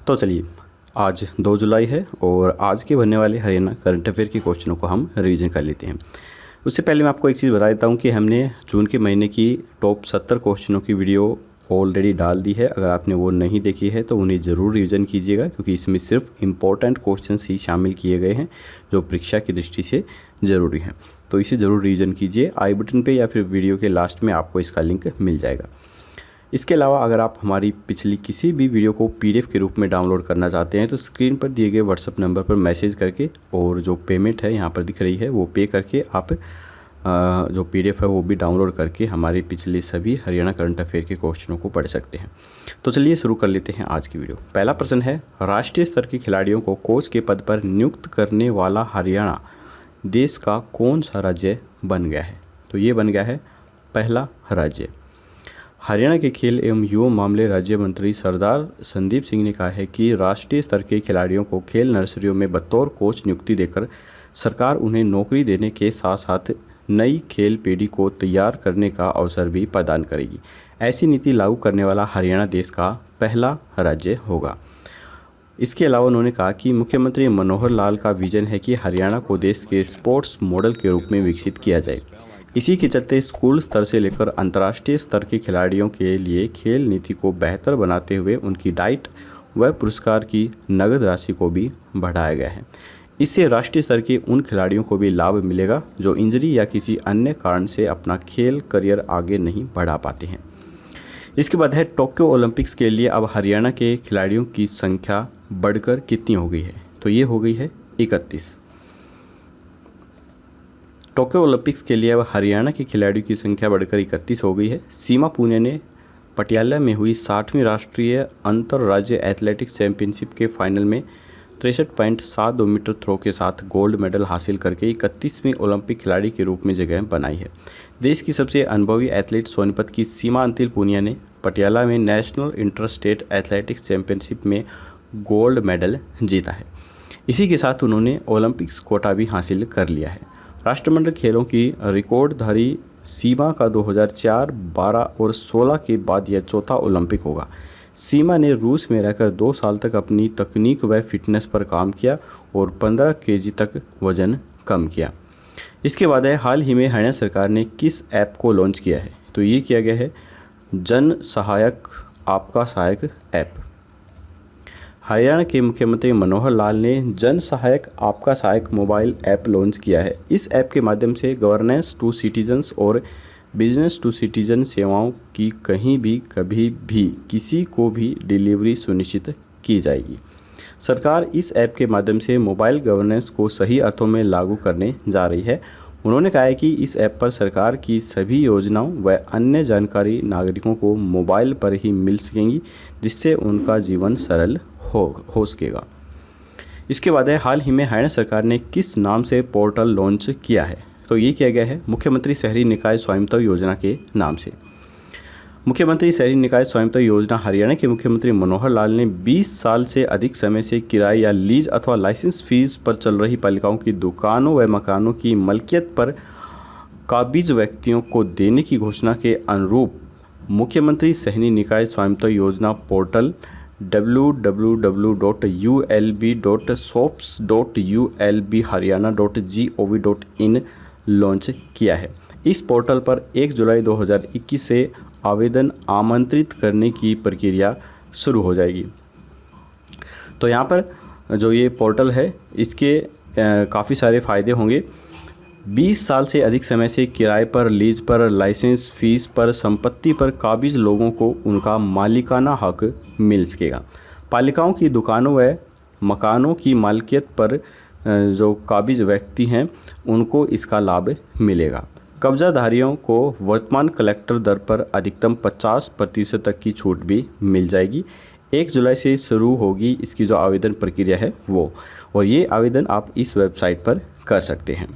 तो चलिए, आज 2 जुलाई है और आज के बनने वाले हरियाणा करंट अफेयर के क्वेश्चनों को हम रिवीजन कर लेते हैं। उससे पहले मैं आपको एक चीज़ बता देता हूँ कि हमने जून के महीने की टॉप 70 क्वेश्चनों की वीडियो ऑलरेडी डाल दी है। अगर आपने वो नहीं देखी है तो उन्हें ज़रूर रिवीजन कीजिएगा, क्योंकि इसमें सिर्फ इम्पोर्टेंट क्वेश्चन ही शामिल किए गए हैं जो परीक्षा की दृष्टि से ज़रूरी हैं। तो इसे ज़रूर रिवीजन कीजिए। आई बटन पे या फिर वीडियो के लास्ट में आपको इसका लिंक मिल जाएगा। इसके अलावा अगर आप हमारी पिछली किसी भी वीडियो को पीडीएफ के रूप में डाउनलोड करना चाहते हैं तो स्क्रीन पर दिए गए व्हाट्सएप नंबर पर मैसेज करके और जो पेमेंट है यहाँ पर दिख रही है वो पे करके आप जो पीडीएफ है वो भी डाउनलोड करके हमारे पिछले सभी हरियाणा करंट अफेयर के क्वेश्चनों को पढ़ सकते हैं। तो चलिए शुरू कर लेते हैं आज की वीडियो। पहला प्रश्न है, राष्ट्रीय स्तर के खिलाड़ियों को कोच के पद पर नियुक्त करने वाला हरियाणा देश का कौन सा राज्य बन गया है? तो ये बन गया है पहला राज्य। हरियाणा के खेल एवं युवा मामले राज्य मंत्री सरदार संदीप सिंह ने कहा है कि राष्ट्रीय स्तर के खिलाड़ियों को खेल नर्सरियों में बतौर कोच नियुक्ति देकर सरकार उन्हें नौकरी देने के साथ साथ नई खेल पीढ़ी को तैयार करने का अवसर भी प्रदान करेगी। ऐसी नीति लागू करने वाला हरियाणा देश का पहला राज्य होगा। इसके अलावा उन्होंने कहा कि मुख्यमंत्री मनोहर लाल का विजन है कि हरियाणा को देश के स्पोर्ट्स मॉडल के रूप में विकसित किया जाए। इसी के चलते स्कूल स्तर से लेकर अंतर्राष्ट्रीय स्तर के खिलाड़ियों के लिए खेल नीति को बेहतर बनाते हुए उनकी डाइट व पुरस्कार की नगद राशि को भी बढ़ाया गया है। इससे राष्ट्रीय स्तर के उन खिलाड़ियों को भी लाभ मिलेगा जो इंजरी या किसी अन्य कारण से अपना खेल करियर आगे नहीं बढ़ा पाते हैं। इसके बाद है, टोक्यो ओलंपिक्स के लिए अब हरियाणा के खिलाड़ियों की संख्या बढ़कर कितनी हो गई है? तो ये हो गई है 31। टोक्यो ओलंपिक्स के लिए अब हरियाणा के खिलाड़ियों की संख्या बढ़कर 31 हो गई है। सीमा पुनिया ने पटियाला में हुई 60वीं राष्ट्रीय अंतरराज्य एथलेटिक्स चैंपियनशिप के फाइनल में 63.72 मीटर थ्रो के साथ गोल्ड मेडल हासिल करके 31वीं ओलंपिक खिलाड़ी के रूप में जगह बनाई है। देश की सबसे अनुभवी एथलीट सोनीपत की सीमा अंतिल पुनिया ने पटियाला में national inter state athletics championship में गोल्ड मेडल जीता है। इसी के साथ उन्होंने ओलंपिक्स कोटा भी हासिल कर लिया है। राष्ट्रमंडल खेलों की रिकॉर्डधारी सीमा का 2004, 12 और 16 के बाद यह चौथा ओलंपिक होगा। सीमा ने रूस में रहकर 2 साल तक अपनी तकनीक व फिटनेस पर काम किया और 15 केजी तक वजन कम किया। इसके बाद है, हाल ही में हरियाणा सरकार ने किस ऐप को लॉन्च किया है? तो ये किया गया है जन सहायक आपका सहायक ऐप। हरियाणा के मुख्यमंत्री मनोहर लाल ने जन सहायक आपका सहायक मोबाइल ऐप लॉन्च किया है। इस ऐप के माध्यम से गवर्नेंस टू सिटीजन्स और बिजनेस टू सिटीजन सेवाओं की कहीं भी कभी भी किसी को भी डिलीवरी सुनिश्चित की जाएगी। सरकार इस ऐप के माध्यम से मोबाइल गवर्नेंस को सही अर्थों में लागू करने जा रही है। उन्होंने कहा है कि इस ऐप पर सरकार की सभी योजनाओं व अन्य जानकारी नागरिकों को मोबाइल पर ही मिल सकेंगी, जिससे उनका जीवन सरल हो सकेगा। इसके बाद है, हाल ही में हरियाणा सरकार ने किस नाम से पोर्टल लॉन्च किया है? तो ये किया गया है मुख्यमंत्री शहरी निकाय स्वामित्व योजना के नाम से। मुख्यमंत्री शहरी निकाय स्वामित्व योजना हरियाणा के मुख्यमंत्री मनोहर लाल ने 20 साल से अधिक समय से किराए या लीज अथवा लाइसेंस फीस पर चल रही पालिकाओं की दुकानों व मकानों की मलकियत पर काबिज व्यक्तियों को देने की घोषणा के अनुरूप मुख्यमंत्री शहरी निकाय स्वामित्व योजना पोर्टल www.ulb.shops.ulbharyana.gov.in लॉन्च किया है। इस पोर्टल पर 1 जुलाई 2021 से आवेदन आमंत्रित करने की प्रक्रिया शुरू हो जाएगी। तो यहाँ पर जो ये पोर्टल है इसके काफ़ी सारे फ़ायदे होंगे। 20 साल से अधिक समय से किराए पर, लीज पर, लाइसेंस फीस पर, संपत्ति पर काबिज लोगों को उनका मालिकाना हक मिल सकेगा। पालिकाओं की दुकानों व मकानों की मालिकियत पर जो काबिज व्यक्ति हैं उनको इसका लाभ मिलेगा। कब्जाधारियों को वर्तमान कलेक्टर दर पर अधिकतम 50% तक की छूट भी मिल जाएगी। 1 जुलाई से शुरू होगी इसकी जो आवेदन प्रक्रिया है वो, और ये आवेदन आप इस वेबसाइट पर कर सकते हैं।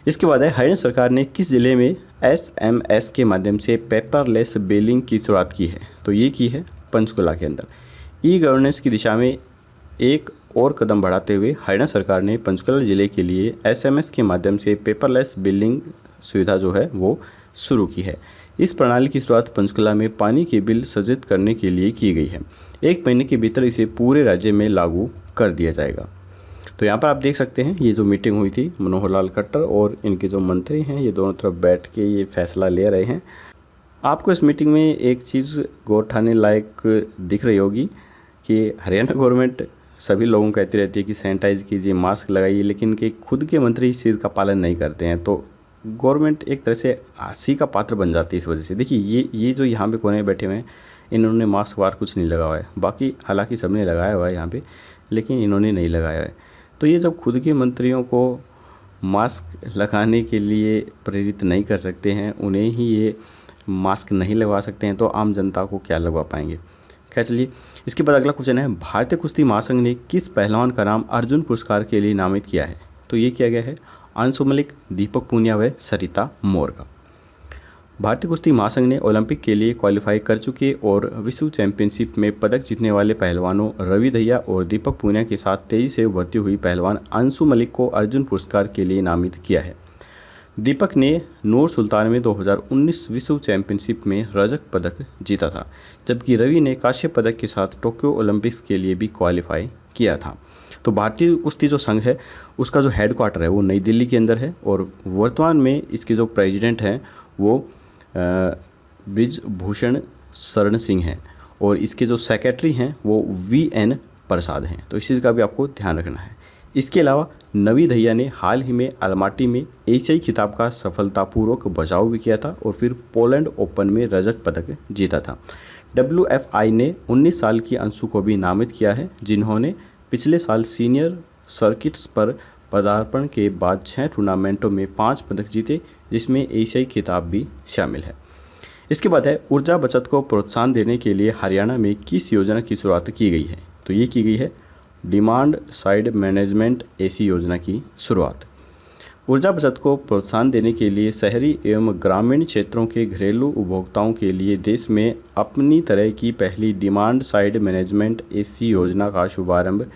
इसके बाद है, हरियाणा सरकार ने किस ज़िले में SMS के माध्यम से पेपरलेस बिलिंग की शुरुआत की है? तो ये की है पंचकुला के अंदर। ई गवर्नेंस की दिशा में एक और कदम बढ़ाते हुए हरियाणा सरकार ने पंचकुला ज़िले के लिए SMS के माध्यम से पेपरलेस बिलिंग सुविधा जो है वो शुरू की है। इस प्रणाली की शुरुआत पंचकुला में पानी के बिल सृजित करने के लिए की गई है। 1 महीने के भीतर इसे पूरे राज्य में लागू कर दिया जाएगा। तो यहाँ पर आप देख सकते हैं ये जो मीटिंग हुई थी, मनोहर लाल खट्टर और इनके जो मंत्री हैं ये दोनों तरफ बैठ के ये फैसला ले रहे हैं। आपको इस मीटिंग में एक चीज़ गौर ठाने लायक दिख रही होगी कि हरियाणा गवर्नमेंट सभी लोगों को कहती रहती है कि सैनिटाइज कीजिए, मास्क लगाइए, लेकिन कि खुद के मंत्री इस चीज़ का पालन नहीं करते हैं। तो गवर्नमेंट एक तरह से हंसी का पात्र बन जाती है इस वजह से। देखिए ये जो यहाँ पे कोने में बैठे हुए हैं, इन्होंने मास्क वार कुछ नहीं लगा हुआ है, बाकी हालांकि सबने लगाया हुआ है यहाँ पे, लेकिन इन्होंने नहीं लगाया है। तो ये जब खुद के मंत्रियों को मास्क लगाने के लिए प्रेरित नहीं कर सकते हैं, उन्हें ही ये मास्क नहीं लगवा सकते हैं, तो आम जनता को क्या लगवा पाएंगे। खैर चलिए, इसके बाद अगला क्वेश्चन है, भारतीय कुश्ती महासंघ ने किस पहलवान का नाम अर्जुन पुरस्कार के लिए नामित किया है? तो ये किया गया है अंशु मलिक, दीपक पूनिया व सरिता मोर का। भारतीय कुश्ती महासंघ ने ओलंपिक के लिए क्वालिफाई कर चुके और विश्व चैंपियनशिप में पदक जीतने वाले पहलवानों रवि दहिया और दीपक पूनिया के साथ तेजी से उभरती हुई पहलवान अंशु मलिक को अर्जुन पुरस्कार के लिए नामित किया है। दीपक ने नूर सुल्तान में 2019 विश्व चैंपियनशिप में रजत पदक जीता था, जबकि रवि ने कांस्य पदक के साथ टोक्यो ओलंपिक्स के लिए भी क्वालिफाई किया था। तो भारतीय कुश्ती जो संघ है उसका जो हेडक्वार्टर है वो नई दिल्ली के अंदर है और वर्तमान में इसके जो प्रेसिडेंट हैं वो ब्रिजभूषण शरण सिंह हैं और इसके जो सेक्रेटरी हैं वो VN प्रसाद हैं। तो इस चीज़ का भी आपको ध्यान रखना है। इसके अलावा नवी दहिया ने हाल ही में अलमाटी में एशियाई खिताब का सफलतापूर्वक बचाव भी किया था और फिर पोलैंड ओपन में रजत पदक जीता था। WFI ने 19 साल की अंशु को भी नामित किया है, जिन्होंने पिछले साल सीनियर सर्किट्स पर पदार्पण के बाद 6 टूर्नामेंटों में 5 पदक जीते, जिसमें एशियाई खिताब भी शामिल है। इसके बाद है, ऊर्जा बचत को प्रोत्साहन देने के लिए हरियाणा में किस योजना की शुरुआत की गई है? तो ये की गई है डिमांड साइड मैनेजमेंट AC योजना की शुरुआत। ऊर्जा बचत को प्रोत्साहन देने के लिए शहरी एवं ग्रामीण क्षेत्रों के घरेलू उपभोक्ताओं के लिए देश में अपनी तरह की पहली डिमांड साइड मैनेजमेंट AC योजना का शुभारंभ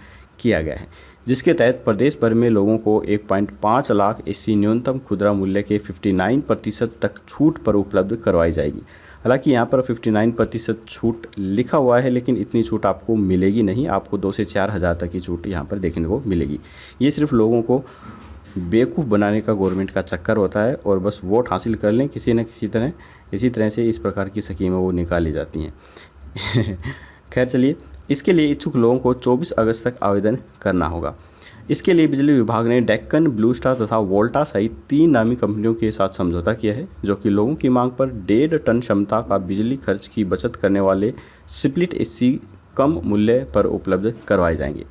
किया गया है, जिसके तहत प्रदेश भर में लोगों को 1.5 लाख AC न्यूनतम खुदरा मूल्य के 59% तक छूट पर उपलब्ध करवाई जाएगी। हालांकि यहाँ पर 59% छूट लिखा हुआ है, लेकिन इतनी छूट आपको मिलेगी नहीं, आपको 2 से 4 हज़ार तक की छूट यहाँ पर देखने को मिलेगी। ये सिर्फ लोगों को बेवकूफ़ बनाने का गवर्नमेंट का चक्कर होता है और बस वोट हासिल कर लें किसी न किसी तरह, इसी तरह से इस प्रकार की स्कीमें वो निकाली जाती हैं। खैर चलिए, इसके लिए इच्छुक लोगों को 24 अगस्त तक आवेदन करना होगा। इसके लिए बिजली विभाग ने डेक्कन, ब्लू स्टार तथा वोल्टा सहित 3 नामी कंपनियों के साथ समझौता किया है, जो कि लोगों की मांग पर 1.5 टन क्षमता का बिजली खर्च की बचत करने वाले स्प्लिट AC कम मूल्य पर उपलब्ध करवाए जाएंगे।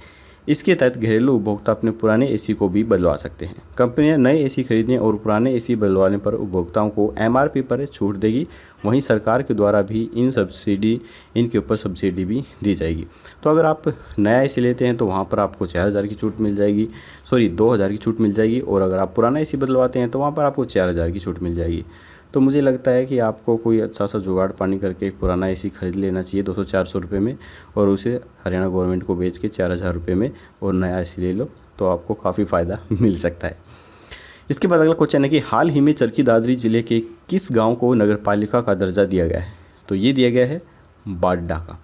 इसके तहत घरेलू उपभोक्ता अपने पुराने AC को भी बदलवा सकते हैं। कंपनियां नए AC खरीदने और पुराने AC बदलवाने पर उपभोक्ताओं को MRP पर छूट देगी। वहीं सरकार के द्वारा भी इनके ऊपर सब्सिडी भी दी जाएगी। तो अगर आप नया AC लेते हैं तो वहाँ पर आपको 4000 की छूट मिल जाएगी, 2000 की छूट मिल जाएगी, और अगर आप पुराना AC बदलवाते हैं तो वहाँ पर आपको 4000 की छूट मिल जाएगी। तो मुझे लगता है कि आपको कोई अच्छा सा जुगाड़ पानी करके एक पुराना AC खरीद लेना चाहिए 200-400 रुपये में, और उसे हरियाणा गवर्नमेंट को बेच के 4000 रुपये में और नया AC ले लो, तो आपको काफ़ी फ़ायदा मिल सकता है। इसके बाद अगला क्वेश्चन है कि हाल ही में चरखी दादरी जिले के किस गांव को नगरपालिका का दर्जा दिया गया है? तो ये दिया गया है बाडा का।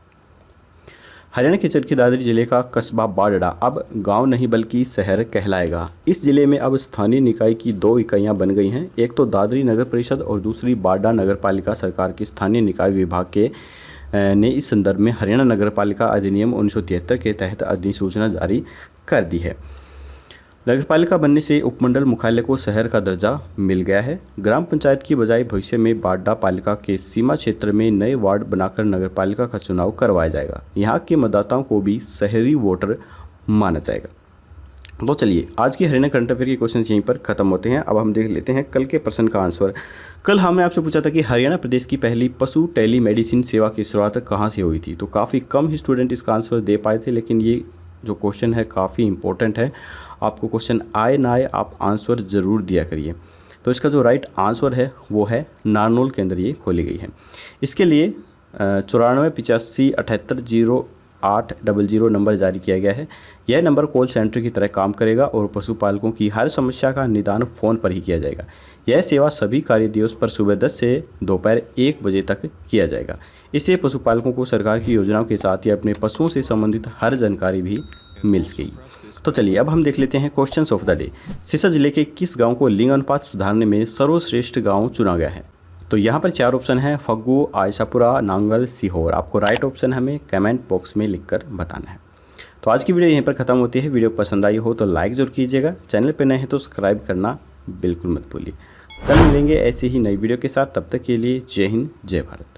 हरियाणा के चरखी दादरी जिले का कस्बा बाडा अब गांव नहीं बल्कि शहर कहलाएगा। इस जिले में अब स्थानीय निकाय की 2 इकाइयां बन गई हैं, एक तो दादरी नगर परिषद और दूसरी बाडा नगर पालिका। सरकार की स्थानीय निकाय विभाग के ने इस संदर्भ में हरियाणा नगर पालिका अधिनियम 1973 के तहत अधिसूचना जारी कर दी है। नगरपालिका बनने से उपमंडल मुख्यालय को शहर का दर्जा मिल गया है। ग्राम पंचायत की बजाय भविष्य में बाडा पालिका के सीमा क्षेत्र में नए वार्ड बनाकर नगरपालिका का चुनाव करवाया जाएगा। यहाँ के मतदाताओं को भी शहरी वोटर माना जाएगा। तो चलिए, आज की हरियाणा करंट अफेयर के क्वेश्चन यहीं पर खत्म होते हैं। अब हम देख लेते हैं कल के प्रश्न का आंसर। कल हमने आपसे पूछा था कि हरियाणा प्रदेश की पहली पशु टेलीमेडिसिन सेवा की शुरुआत कहाँ से हुई थी। तो काफ़ी कम ही स्टूडेंट इसका आंसर दे पाए थे, लेकिन ये जो क्वेश्चन है काफ़ी इंपॉर्टेंट है। आपको क्वेश्चन आए ना आए, आप आंसर ज़रूर दिया करिए। तो इसका जो राइट आंसर है वो है नारनौल के अंदर ये खोली गई है। इसके लिए 94 85 78 800 नंबर जारी किया गया है। यह नंबर कॉल सेंटर की तरह काम करेगा और पशुपालकों की हर समस्या का निदान फ़ोन पर ही किया जाएगा। यह सेवा सभी कार्य दिवस पर सुबह 10 से दोपहर 1 बजे तक किया जाएगा। इससे पशुपालकों को सरकार की योजनाओं के साथ ही अपने पशुओं से संबंधित हर जानकारी भी मिल गई। तो चलिए अब हम देख लेते हैं questions of the day. Sirsa जिले के किस गांव को लिंग अनुपात सुधारने में सर्वश्रेष्ठ गांव चुना गया है? तो यहाँ पर 4 ऑप्शन हैं, फग्गू, आयशापुरा, नांगल, सीहोर। आपको राइट ऑप्शन हमें कमेंट बॉक्स में लिखकर बताना है। तो आज की वीडियो यहीं पर ख़त्म होती है। वीडियो पसंद आई हो तो लाइक ज़रूर कीजिएगा, चैनल पर नए हैं तो सब्सक्राइब करना बिल्कुल मत भूलिए। कल मिलेंगे ऐसे ही नई वीडियो के साथ, तब तक के लिए जय हिंद, जय भारत।